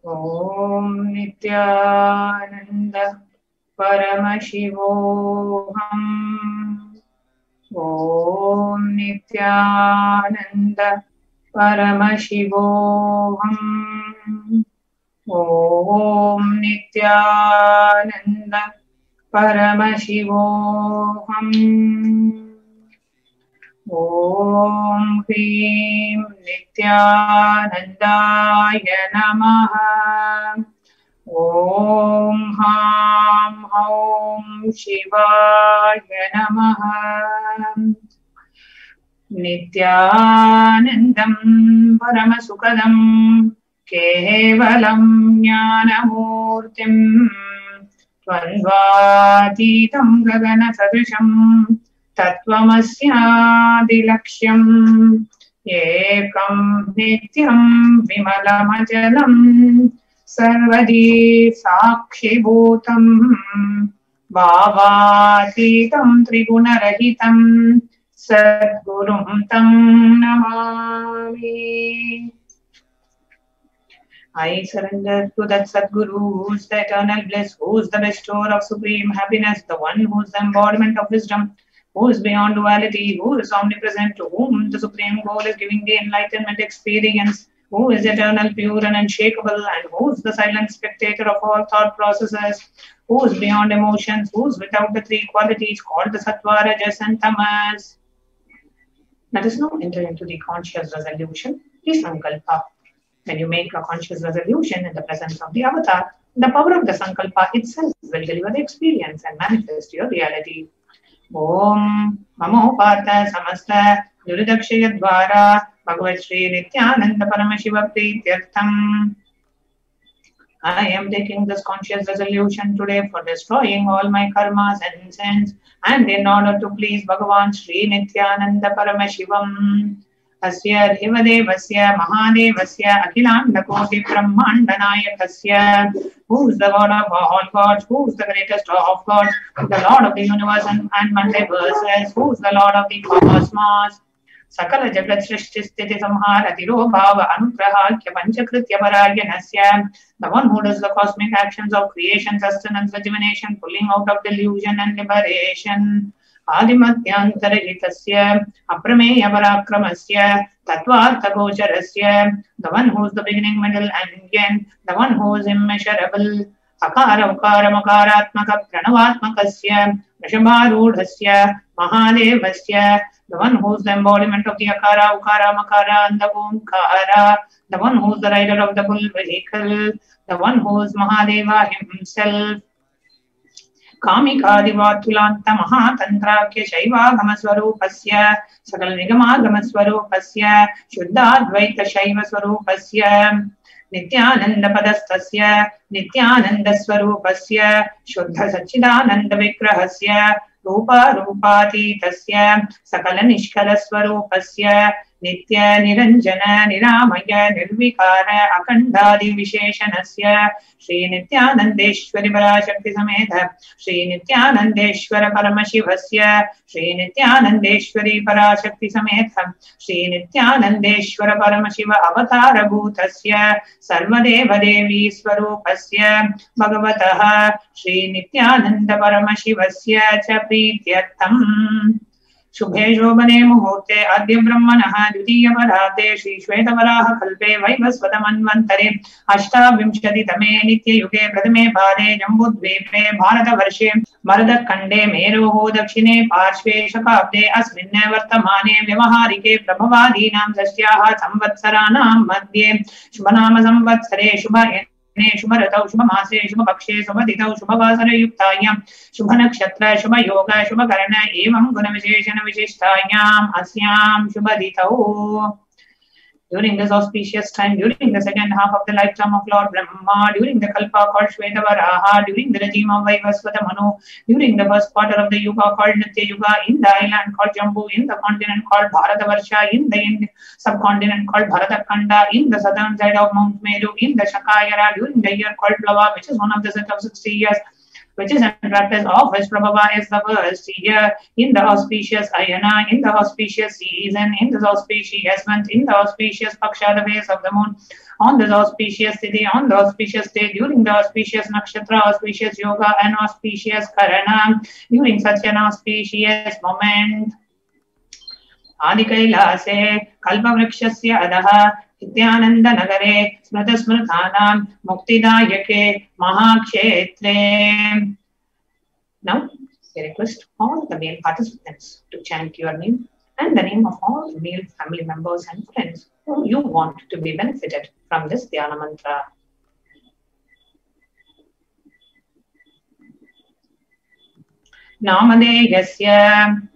ॐ नित्यानन्द परमशिवोऽहम्। ॐ नित्यानन्द परमशिवोऽहम्। ॐ नित्यानन्द परमशिवोऽहम्। ॐ ह्रीं नित्यानन्दाय नमः। ॐ हां हौं शिवाय नमः। नित्यानन्दं परमसुखदं केवलं ज्ञानमूर्तिं द्वन्द्वातीतं गगनसदृशं तत्त्वमस्यादिलक्ष्यम् एकं नित्यं विमलमचलं सर्वदी साक्षिभूतं भावातीतं त्रिगुणरहितं सद्गुरुं तं Namami. I surrender to that Sadguru, who is the eternal bliss, who is the bestower of supreme happiness, the one who is the embodiment of wisdom, who is beyond duality, who is omnipresent, to whom the supreme goal is giving the enlightenment experience, who is eternal, pure and unshakable, and who is the silent spectator of all thought processes, who is beyond emotions, who is without the three qualities called the Sattva, Rajas and Tamas. Let us now enter into the conscious resolution, the Sankalpa. When you make a conscious resolution in the presence of the avatar, the power of the Sankalpa itself will deliver the experience and manifest your reality. Om Mamo Partha Samasta Duridakshaya Dvara Bhagavad Shri Nityananda Paramashiva Prityartham. I am taking this conscious resolution today for destroying all my karmas and sins, and in order to please Bhagavan Shri Nityananda Paramashivam. Asya Dhivadevasya Mahadevasya Akhilandakoti Brahmandanayakasya, who is the God of all gods, who is the greatest of gods, the Lord of the universe and multiverses, who is the Lord of the cosmos. Sakala Jagat Srishti Sthiti Samhara Tiro Bhava Anugrahakya Panchakritya Paragyanasya, the one who does the cosmic actions of creation, sustenance, rejuvenation, pulling out of delusion and liberation. Adimatyantarhitasya Aprameya Parakramasya Tattvarthagocarasya, the one who is the beginning, middle and end, the one who is immeasurable. Akara Ukara Makaratmaka Pranavatmakasya Vrishabharudhasya Mahadevasya, the one who is the embodiment of the Akara, Ukara, Makara and the Omkara, the one who is the rider of the bull vehicle, the one who is Mahadeva himself. कामिकादिवातुलान्त महातंत्राख्य शैवागमस्वरूपस्य सकल निगमागमस्वरूपस्य शुद्धाद्वैत शैव स्वरूपस्य नित्यानंद पदस्तस्य नित्यानंद स्वरूपस्य शुद्ध सच्चिदानंद विग्रहस्य रूपातीतस्य सकल निष्कल स्वरूपस्य नित्य निरंजन निरामय निर्विकार अखंडादि विशेषणस्य श्री नित्यानंदेश्वरी पराशक्ति समेत श्री नित्यानंदेश्वर परमशिवस्य श्री नित्यानंदेश्वरी पराशक्ति समेत श्री नित्यानंदेश्वर परमशिव अवतार भूतस्य सर्वदेव देवी स्वरूपस्य भगवतः श्री नित्यानंद परमशिवस्य च प्रीत्यर्थम् शुभे शोभने मुहूर्ते आद्य ब्रह्मणः द्वितीय परार्धे श्री श्वेतवराह कल्पे वैवस्वत मन्वन्तरे अष्टाविंशतितमे नित्ययुगे प्रथमे पादे जम्बूद्वीपे भारतवर्षे मरदखण्डे मेरोः दक्षिणे पार्श्वे शकाब्दे अस्मिन् वर्तमाने व्यवहारिके प्रभवादीनां षष्ट्याः संवत्सराणां मध्ये शुभनाम संवत्सरे शुभ ऋतौ शुभ मासे शुभ पक्षे शुभ तिथौ शुभ वासर युक्तायां शुभ नक्षत्र शुभ योग शुभ कर्ण एवं गुण विशेषण विशिष्टायां अस्यां शुभ तिथौ. During this auspicious time, during the second half of the lifetime of Lord Brahma, during the Kalpa called Shvetavaraha, during the regime of Vaivasvata Manu, during the first quarter of the Yuga called Nitya Yuga, in the island called Jambu, in the continent called Bharatavarsha, in the subcontinent called Bharatakhanda, in the southern side of Mount Meru, in the Shakayara, during the year called Plava, which is one of the set of 60 years, which is in practice of which Prabhava is the first year, in the auspicious Ayana, in the auspicious season, in the auspicious month, in the auspicious Paksha, the phase of the moon, on the auspicious city, on the auspicious day, during the auspicious nakshatra, auspicious yoga, and auspicious karana, during such an auspicious moment. Adi Kailase, Kalpavrakshasya Adaha, Nityananda Nagare, Smrata Smrthanam, Muktidayake, Mahakshetre. Now, I request all the male participants to chant your name and the name of all the male family members and friends whom you want to be benefited from this Dhyana mantra. Namadeyasya.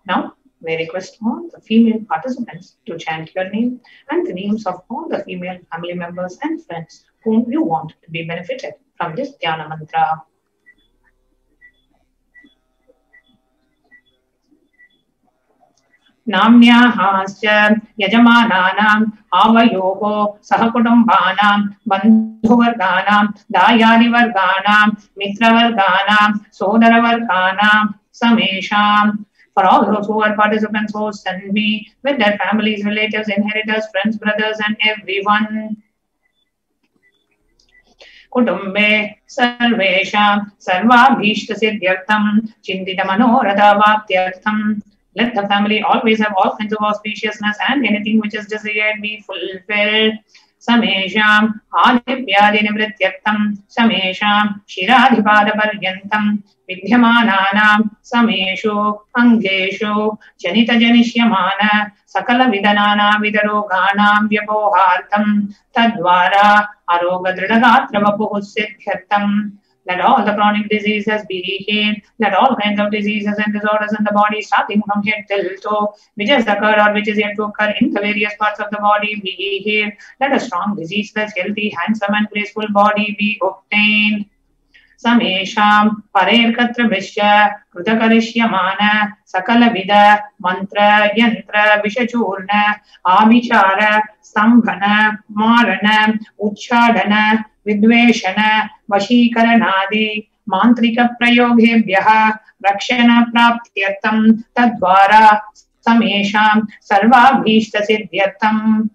Now, we request all the female participants to chant your name and the names of all the female family members and friends whom you want to be benefited from this Dhyana mantra. Namnyahasya Yajamananam Avayoho Sahakutumbanam Bandhuvarganam Dayarivarganam Mitravarganam Sodaravarganam Samesham. For all those who are participants who send me with their families, relatives, inheritors, friends, brothers, and everyone. Kutumbe Sarvesham Sarvabhishta Siddhyartham Chindita Manoratha Vaptyartham. Let the family always have all kinds of auspiciousness and anything which is desired be fulfilled. Samesham Adipyadi Nivrityartham Samesham Shiradhipada Paryantam Vidhyamananam Sameshu Angeshu Janita Janishyamana Sakala Vidanana Vidaroganam Vyapohartam Tadvara Aroga Dridagatra Vapuhusiddhyartam. Let all the chronic diseases be healed. Let all kinds of diseases and disorders in the body, starting from head till toe, which has occurred or which is yet to occur in the various parts of the body, be healed. Let a strong, diseaseless, healthy, handsome, and graceful body be obtained. Samesham Parerkatra Vishya Krutakarishyamana Sakala Vida Mantra Yantra Vishachurna Abhichara Stambhana Marana Uchchadana Vidveshana Vashikaranadi Mantrika Prayogebhyaha Rakshana Praptyartam Tadvara Samesham Sarvabhishta Siddhyartam.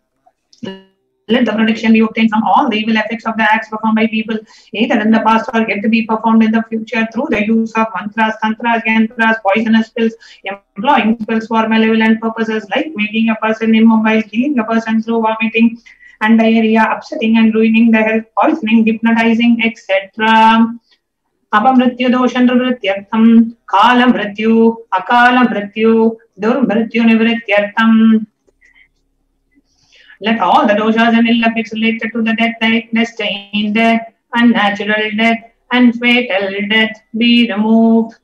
Let the protection be obtained from all the evil effects of the acts performed by people, either in the past or yet to be performed in the future, through the use of mantras, tantras, yantras, poisonous pills, employing pills for malevolent purposes like making a person immobile, killing a person through vomiting and diarrhea, upsetting and ruining the health, poisoning, hypnotizing, etc. Apamrityu doshandravrityartham, kala mrityu, akala mrityu, durmrityu nivrityartham. Let all the doshas and ill effects related to the death, like destined death, unnatural death, and fatal death be removed.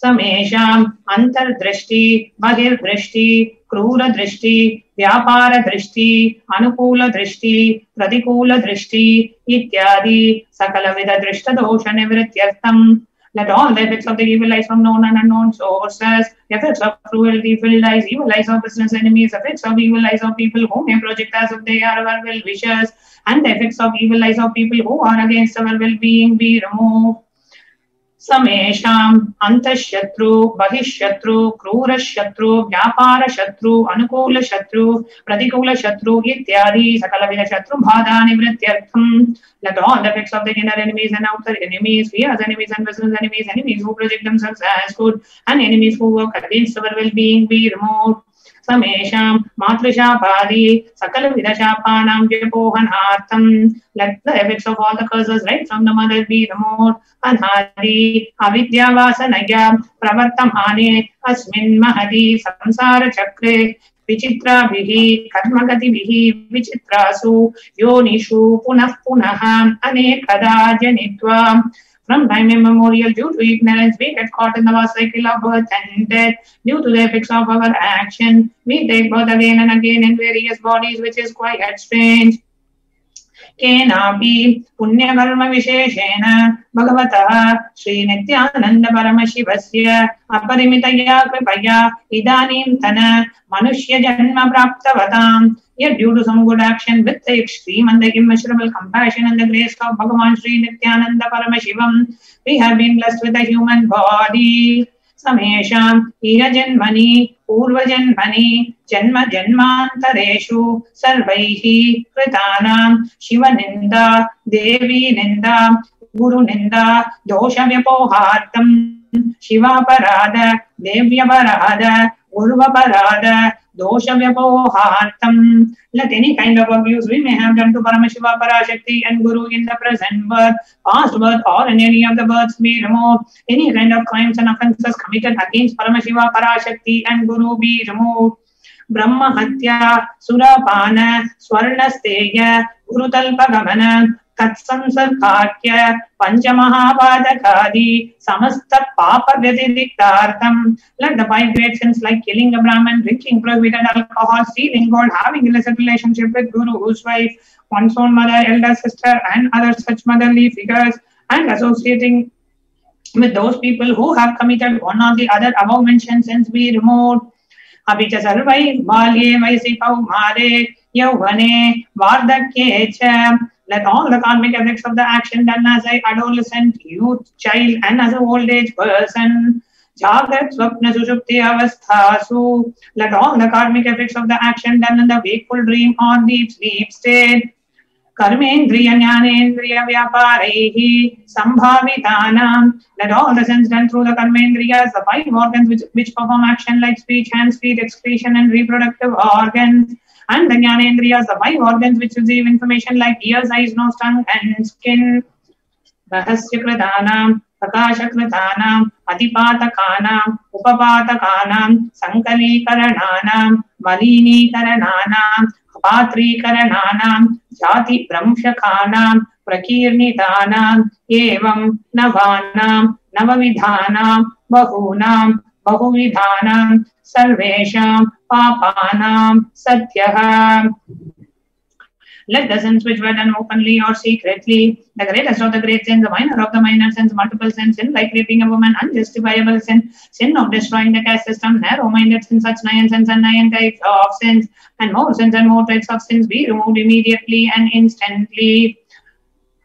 Samesham Antardrishti, Bahir-drishti, Krura-drishti, Vyapara-drishti, Anukula-drishti, Pratikula-drishti, Ityadi, Sakalavida-drishta-dosha-nivrityartham. Let all the effects of the evil eyes from known and unknown sources, effects of cruelty, filled eyes, evil eyes of business enemies, effects of evil eyes of people who may project as if they are our well-wishers, and the effects of evil eyes of people who are against our well-being be removed. Samesham Antashatru, Bahishatru, Krurashatru, Vyaparashatru, Anukula-shatru, Pratikula-shatru, Ityadi, Sakalavida-shatru, Bhada-nivrityartham. Let all the effects of the inner enemies and outer enemies, fierce enemies and business enemies, enemies who project themselves as good, and enemies who work against our well-being be removed. Samesham Matrishapadi, Sakalavidashapanam Vyapohanartham. Let the effects of all the curses right from the mother be removed. Anhadi, Avidyavasanaya, Pravartamane, Asmin Mahadi, Samsara Chakre, Vichitrabihi, Karmagatibihi, Vichitrasu, Yonishu, Punah Punaham, Anekada Janitva. From time immemorial, due to ignorance, we get caught in the vast cycle of birth and death. Due to the effects of our action, we take birth again and again in various bodies, which is quite strange. केनापि पुण्यकर्म विशेषेण भगवतः श्रीनित्यानन्द परमशिवस्य अपरिमितया कृपया इदानीन्तन मनुष्य जन्म प्राप्तवताम्. Yet due to some good action with the extreme and the immeasurable compassion and the grace of Bhagavan Sri Nityananda Paramashivam, we have been blessed with a human body. Samesham iya janmani purva janmani janma janmantareshu sarvaihi kritanam shiva ninda devi ninda guru ninda dosha vyapohartam shiva parada devya parada urva parada dosha vyapohartam. Let any kind of abuse we may have done to Paramashiva, Parashakti and Guru in the present birth, past birth or in any of the births be removed. Any kind of crimes and offences committed against Paramashiva, Parashakti and Guru be removed. Brahma Hatya, Surapana, Swarnasteya, Gurutalpa Gamana, Katsamsarkarkya, Panchamahabadakadi, Samasta Papa Vyatidiktartham. Let the 5 great sins like killing a Brahman, drinking prohibited alcohol, stealing gold, having illicit relationship with Guru's wife, one's own mother, elder sister, and other such motherly figures, and associating with those people who have committed one or the other above mentioned sins be removed. Abhicha sarvai balye vaisi kaumare yauvane vardhakye cha. Let all the karmic effects of the action done as an adolescent, youth, child, and as an old age person, Jagrat Swapna Sushupti Avasthasu, let all the karmic effects of the action done in the wakeful dream or deep sleep state, Karmendriya Jnanendriya Vyaparehi Sambhavitanam, let all the sins done through the Karmendriyas, the 5 organs which perform action like speech, hands, feet, excretion, and reproductive organs, and the Jnanendriyas, the 5 organs which receive information like ears, eyes, nose, tongue, and skin. Rahasya Kritanam, Prakasha Kritanam, Adipatakanam, Upapatakanam, Sankali Karananam, Malini Karananam, Apatri Karananam, Jati Brahmshakanam, Prakirnitanam, Evam Navanam, Navavidhanam, Bahunam, Bahuvidhanam, Sarvesham, Papanam, Satyaham. Let the sins which were done openly or secretly, the greatest of the great sins, the minor of the minor sins, multiple sins, sin like raping a woman, unjustifiable sin, sin of destroying the caste system, narrow-minded sin, such 9 sins and 9 types of sins, and more sins and more types of sins be removed immediately and instantly.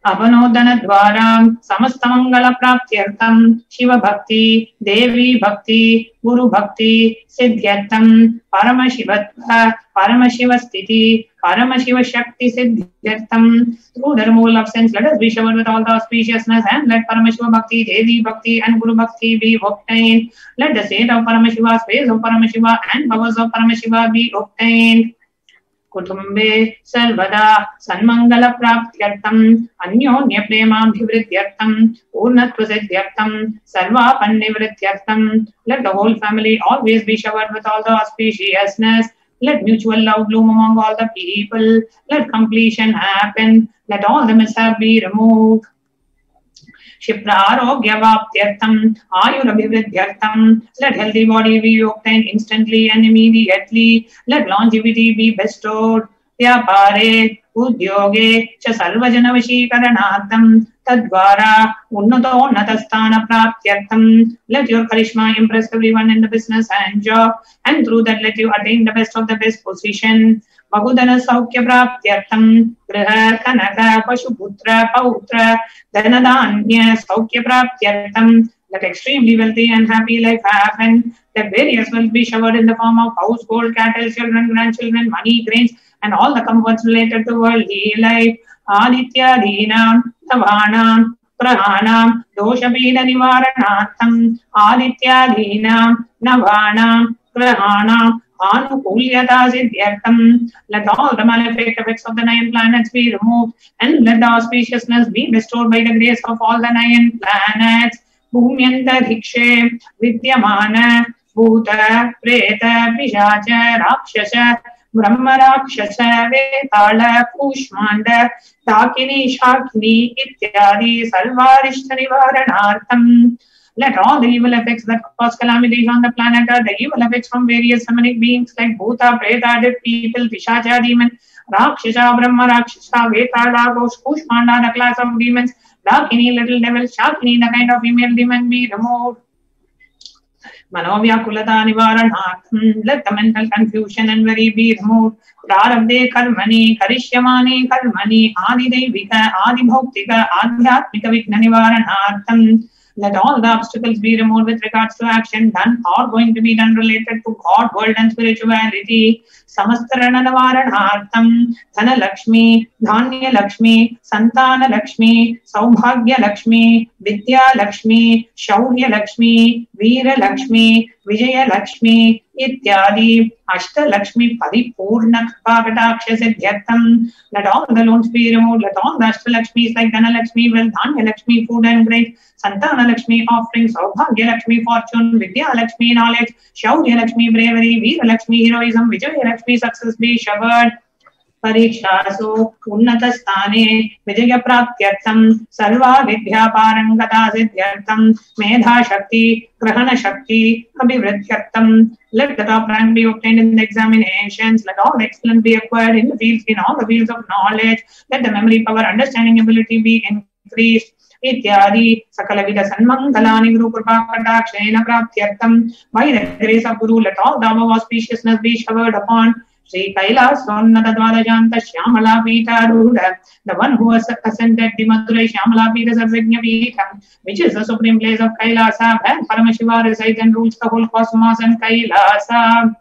Avanodana Dwaram, Samastamangala Praptyartam, Shiva Bhakti, Devi Bhakti, Guru Bhakti, Siddhyartam, Paramashivatva, Paramashiva Sthiti, Paramashiva Shakti Siddhyartam. Through the removal of sins, let us be showered with all the auspiciousness, and let Paramashiva Bhakti, Devi Bhakti, and Guru Bhakti be obtained. Let the state of Paramashiva, space of Paramashiva, and powers of Paramashiva be obtained. Kutumbe Sarvada Sanmangala Praptyartam Anyonya Premabhivrityartam Purnatva Siddhyartam Sarva Pannivrityartam. Let the whole family always be showered with all the auspiciousness. Let mutual love bloom among all the people. Let completion happen. Let all the mishap be removed. Shiprarogya-vaptyartam, ayurabhivridyartam. Let healthy body be obtained instantly and immediately. Let longevity be bestowed. Vyapare, udyoge, cha sarvajana vashikaranartam, tadvara, unnato natastana praptyartam. Let your charisma impress everyone in the business and job, and through that let you attain the best of the best position. Bahudana Saukya Praptyartam, Griha, Kanaka, Pashuputra, Pautra, Dhanadanya, Saukya Praptyartam. Let extremely wealthy and happy life happen. Let various wealth be showered in the form of house, gold, cattle, children, grandchildren, money, grains, and all the comforts related to worldly life. Aditya Dhinam, Tavanam, Prahanam, Doshapida Nivaranartham, Aditya Dhinam, Navanam, Prahanam, Anukulyata Siddhyartham. Let all the malefic effects of the 9 planets be removed, and let the auspiciousness be bestowed by the grace of all the 9 planets. Bhumyanta Dhikshe, Vidyamana, Bhuta, Preta, Pishacha, Rakshasa, Brahma Rakshasa, Vetala, Pushmanda, Dakini, Shakini, Ityadi, Sarvarishta Nivaranartham. Let all the evil effects that cause calamities on the planet, or the evil effects from various demonic beings like Bhuta, Preta, dead people, Pishacha, demon, Rakshasa, Brahma Rakshasa, Vetada, Ghost, Kushmanda, the class of demons, Dakini, little devil, Shakini, the kind of female demon be removed. Manovyakulata Nivaranartham, let the mental confusion and worry be removed. Prarabdhe karmani, karishyamani karmani, adi devika, adi bhoktika, adhyatmika vikna nivaranartham. Let all the obstacles be removed with regards to action done or going to be done related to God, world and spirituality. Samastarana Navaranartham, Dhana Lakshmi, Dhanya Lakshmi, Santana Lakshmi, Saubhagya Lakshmi, Vidya Lakshmi, Shaurya Lakshmi, Veera Lakshmi, Vijaya Lakshmi, Ityadi, Ashta Lakshmi, Paripurna Kripakataksha Siddhyartham. Let all the loans be removed. Let all the Ashta Lakshmis like Dhana Lakshmi, wealth, Dhanya Lakshmi, food and grace, Santana Lakshmi, offerings, Saubhagya Lakshmi, fortune, Vidya Lakshmi, knowledge, Shaurya Lakshmi, bravery, Veera Lakshmi, heroism, Vijaya Lakshmi, success be showered. Parikshasu Unnatastane Vijaya Praptyartham Sarva Vidya Parangata Siddhyartham Medha Shakti Grahana Shakti Abhivridyartham. Let the top rank be obtained in the examinations. Let all excellence be acquired in the fields, in all the fields of knowledge. Let the memory power, understanding ability be increased. Ityadi Sakalavida Sanmangalani Guru Kripa Katakshena Praptyartham. By the grace of Guru, let all the above auspiciousness be showered upon Sri Kailas Sonnata Dwadajanta Shyamala Pita Ruda, the one who has ascended the Madurai Shyamala Pita Sarvajna Pita, which is the supreme place of Kailasa, and Paramashiva resides and rules the whole cosmos and Kailasa.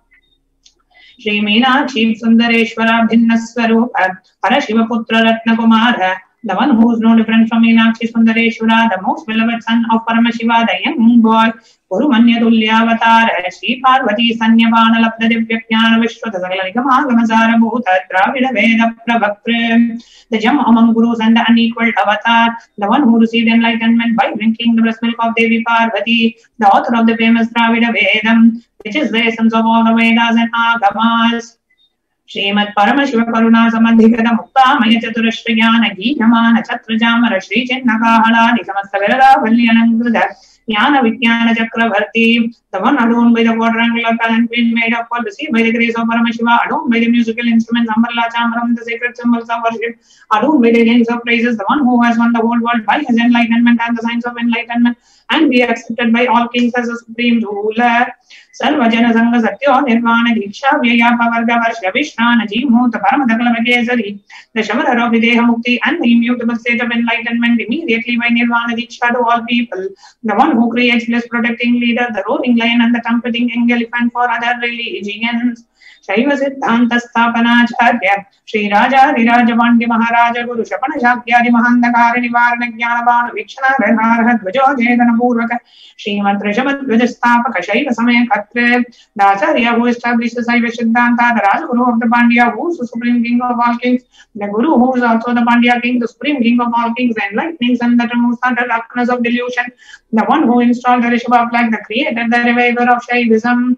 Sri Meenakshi Sundareshwara Bhinnaswarupa, Parashiva Putra Ratna Kumara, the one who is no different from Meenakshi Sundareshwara, the most beloved son of Paramashiva, the young boy, Guru Manya Tulyavatara, Sri Parvati Sanyavana Lapna Divyajnana Vishwata Sakala Nigamagama Bhuta Dravida Veda Pravaktra, the gem among gurus and the unequaled avatar, the one who received enlightenment by drinking the breast milk of Devi Parvati, the author of the famous Dravida Vedam, which is the essence of all the Vedas and Agamas. Srimad Paramashiva Karuna Samadhikata Mukta Maya Chaturashriyana Geetamana Chatrajamara Shri Chinnakahalani Samasta Virada Valyanangruda Jnana Vijnana Chakravarti, the one adorned by the quadrangular talent being made up for received by the grace of Paramashiva, adorned by the musical instruments, Ambarla Chamaram, the sacred symbols of worship, adorned by the names of praises, the one who has won the whole world by his enlightenment and the signs of enlightenment, and be accepted by all kings as a supreme ruler. Sarvajana Sangha Satyo Nirvana Diksha Vyaya Pavarga Varsha Vishnana Jimhuta Paramadakala Vakesari, the Shamara of Videha Mukti and the immutable state of enlightenment immediately by Nirvana Diksha to all people, the one who creates bliss protecting leader, the roaring lion and the trumpeting elephant for other religions. Shaiva Siddhanta Sthapanacharya, Sri Raja Viraja Vandi Maharaja Guru Shapana Shakyadi Mahandakari Nivarana Jnanavana Vikshana Venarha Dvajo Jedana Purvaka, Srimad Rishabad Vijastapaka Shaiva Samaya Katre, the Acharya who established the Saiva Siddhanta, the Raja Guru of the Pandya, who is the supreme king of all kings, the Guru who is also the Pandya king, the supreme king of all kings, the enlightenings and that removes the darkness of delusion, the one who installed the Rishabha flag, the creator, the reviver of Shaivism.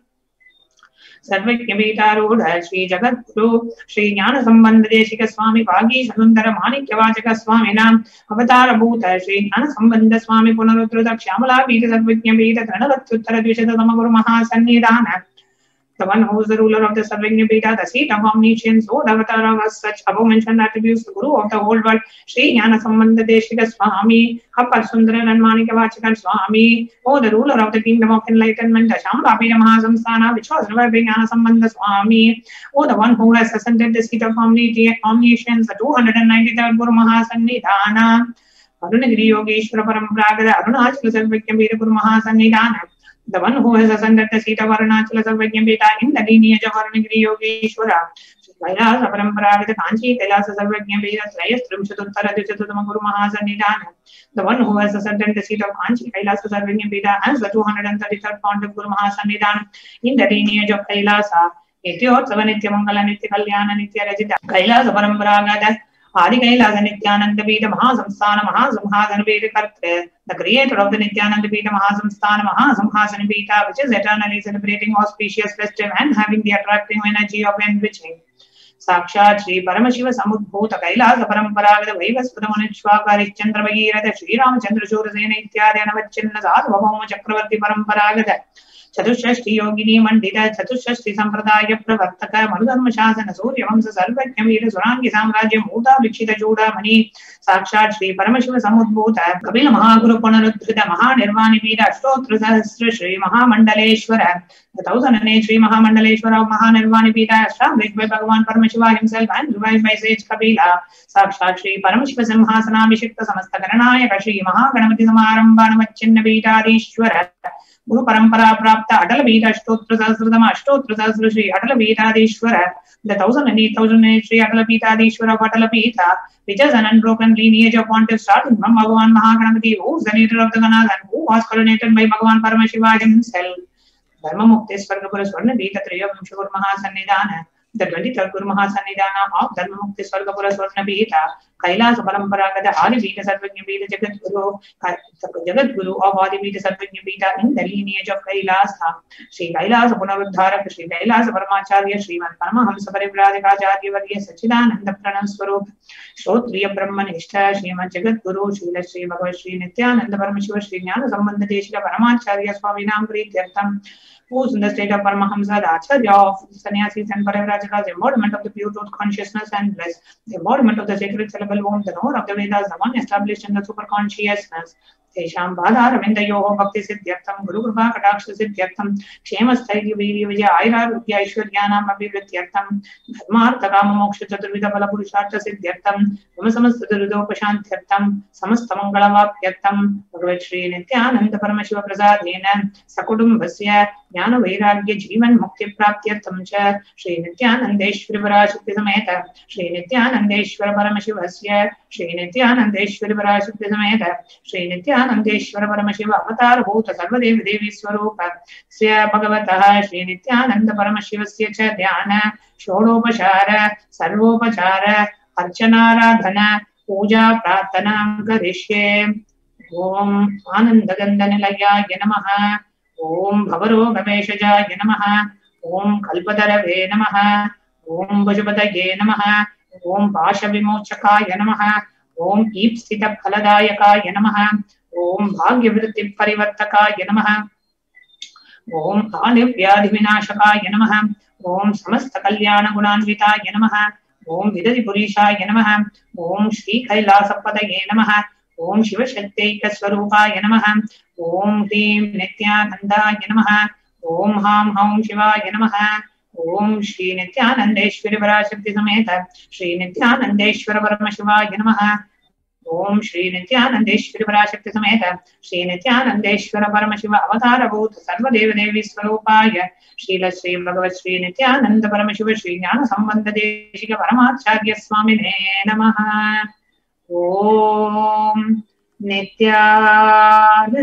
Sarvajna Pita Sri Jagat Guru Sri Jnana Sambandha Deshika Swami Bhagi Shandara Manikya Vachaka Swami Nam Avatara Bhuta Sri Jnana Sambandha Swami Punarutruta Shyamala Pita Sarvajna Pita Tranavattutara Dvishata Tamaguru Mahasannidhana, the one who is the ruler of the Sarvajna Pita, the seat of omniscience, O the avatar of such above mentioned attributes, the Guru of the whole world, Sri Jnana Sambandha Deshika Swami, Appar Sundara and Manikya Vachaka Swami, O the ruler of the kingdom of enlightenment, the Shyamala Pita Mahasamsthana, which was revived by Jnana Sambandha Swami, O the one who has ascended the seat of omniscience, the 293rd Guru Mahasannidhana, Arunagiri Yogeshwara Parampragada, Arunachala Sarvajna Pita Guru Mahasannidhana, the one who has ascended the seat of Arunachala Sarvajna Pita in the lineage of Arunagiri Yogeshwara, Kailasa Parampragada Kanchi Kailasa Sarvajna Pita Trayastrimshatuttara Dvijatutama Guru Mahasannidhana, the one who has ascended the seat of Kanchi Kailasa Sarvajna Pita as the 233rd fount of Guru Mahasannidhana in the lineage of Kailasa, Nityotsava Nitya Mangala Nitya Kalyana Nitya Rajita, Kailasa Parampragada Adi Kailasa Nityananda Pita Mahasamsthana Mahasamhasana Pita Kartre, the creator of the Nityananda Pita Mahasamsthana Mahasamhasana Pita, which is eternally celebrating auspicious festive and having the attracting energy of enriching. Sakshat Sri Paramashiva Samudbhuta Kailasa Paramparagada Vaivasputa Manishwakari Chandra Bhagirata Sri Ramachandra Shurasena Ityadi Anavachinna Sadhava Chakravarti Paramparagada चतुष्षष्टि योगिनी मंडित चतुष्षष्टि संप्रदाय प्रवर्तक मनुधर्म शासन सूर्य वंश सर्वज्ञ वीर सुरांगी साम्राज्य मूता विक्षित चूड़ामणि साक्षात् श्री परमशिव समुद्भूत कपिल महागुरु पुनरुद्धृत महानिर्वाणि वीर अष्टोत्तर सहस्र श्री महामंडलेश्वर 1008 श्री महामंडलेश्वर of महानिर्वाणि Veer established by भगवान Paramashiva himself and revived by sage Kapila साक्षात् श्री परमशिव सिंहासनाभिषिक्त समस्त गणनायक श्री महागणपति समारंभ नमच्चिन्न पीठाधीश्वर गुरु परंपरा प्राप्त अटल वीर अष्टोत्तर सहस्र श्री अटल पीठाधीश्वर the 1008 श्री अटल पीठाधीश्वर of अटल पीठा which is an unbroken lineage of pontiffs starting from Bhagavan Mahaganapati who is the leader of the Ganas and who was coronated by Bhagavan Paramashiva himself. Dharma Mukti Swargapura Swarna Bhita Triyavamsha Guru Mahasannidhana. The 23rd Guru Mahasannidhana of Dharma Mukti Swargapura Swarna Bhita Kailasa Paramparagata Adi Bhita Sarvajna Bhita Jagat Guru of Adi Bhita Sarvajna Bhita in the lineage of Kailasa. Shri Kailasa Punaruddharak Shri Kailasa Paramacharya Sriman Paramahamsa Parivradikacharya Varya Sachidananda Pranam Swarup Shrotriya Brahmanishta Sriman Jagat Guru Srila Sri Bhagavad Shri Nityananda Paramashiva Shri Jnana Sambandha Deshika Paramacharya Swaminam Prityartham who is in the state of Paramahamsa, the Acharya of Sannyasis and Parivrajakas, the embodiment of the pure truth consciousness and bliss, the embodiment of the sacred syllable womb, the knower of the Vedas, the one established in the super consciousness. Tesham Bhada Ravinda Yoho Bhakti Siddhyartham Guru Kripa Kataksha Siddhyartham Kshema Sthairya Virya Vijaya Aira Rupya Aishwaryanam Abhivrityartham Dharmartha Kama Moksha Chaturvida Phala Purushartha Siddhyartham Vama Samasta Durudopashanthyartham Samasta Mangalavapyartham Bhagavad Shri Nityananda Paramashiva Prasadena Sakutumbhasya Jnana Vairagya Jeevan Mukti Praptyartham Cha Shri Nityanandeshwari Parashakti Sameta Shri Nityanandeshwara Paramashivasya Shri Nityanandeshwari Parashakti Sameta Shri Nityanandeshwara Paramashiva Avatar Bhuta Sarvadevi Devi Swarupa Sya Bhagavataha Shri Nityananda Paramashivasya Cha Dhyana Shodopachara Sarvopachara Archanaradhana Puja Pratana Karishye Om Anandagandhanilaya Namaha Om Bhavarogameshajaya Namaha Om Kalpatarave Namaha Om Vajapataye Namaha Om Pashavimochakaya Namaha Om Ipsita Phaladayakaya Namaha Om Bhagyavritti Parivartakaya Namaha Om Anivyadhivinashakaya Namaha Om Samasta Kalyana Gunanvitaya Namaha Om Vidadi Purishaya Namaha Om Shri Kailasapadaye Namaha Om Shiva Shakteika Swarupaya Namaha Om Hrim Nityanandaya Namaha Om Ham Haum Shivaya Namaha Om Shri Nityanandeshwari Parashakti Sameta Shri Nityanandeshwara Paramashivaya Namaha Om Shri Nityanandeshwari Parashakti Sameta Shri Nityanandeshwara Paramashiva Avatara Bhuta Sarvadeva Devi Swarupaya Srila Sri Bhagavad Shri Nityananda Paramashiva Shri Jnana Sambandha Deshika Paramacharya Swamine Namaha Om Nityanandam